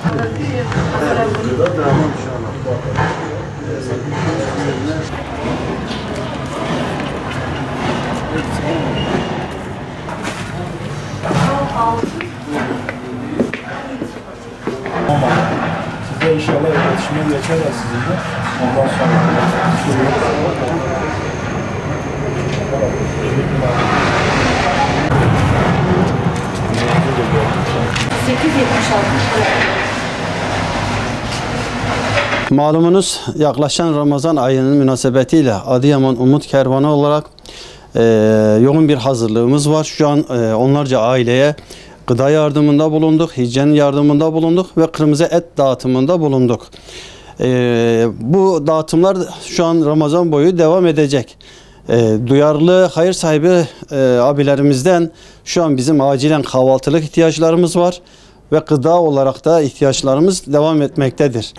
Size inşallah iletişime geçerler sizinle. Ondan sonra 876. Malumunuz yaklaşan Ramazan ayının münasebetiyle Adıyaman Umut Kervanı olarak yoğun bir hazırlığımız var. Şu an onlarca aileye gıda yardımında bulunduk, hijyen yardımında bulunduk ve kırmızı et dağıtımında bulunduk. Bu dağıtımlar şu an Ramazan boyu devam edecek. Duyarlı, hayır sahibi abilerimizden şu an bizim acilen kahvaltılık ihtiyaçlarımız var ve gıda olarak da ihtiyaçlarımız devam etmektedir.